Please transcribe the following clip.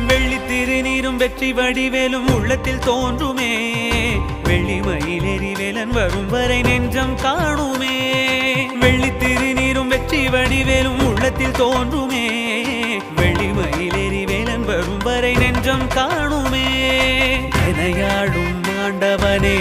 வெள்ளி திருநீரும் வெற்றி வடிவேலும் உள்ளத்தில் தோன்றுமே வெள்ளி மயிலேறி வேலன் வரும் வரை நெஞ்சம் காணுமே வெள்ளி திருநீரும் வெற்றி வடிவேலும் உள்ளத்தில் தோன்றுமே வெள்ளி மயிலேறி வேலன் வரும் வரை நெஞ்சம் காணுமே எனையாடும் ஆண்டவனே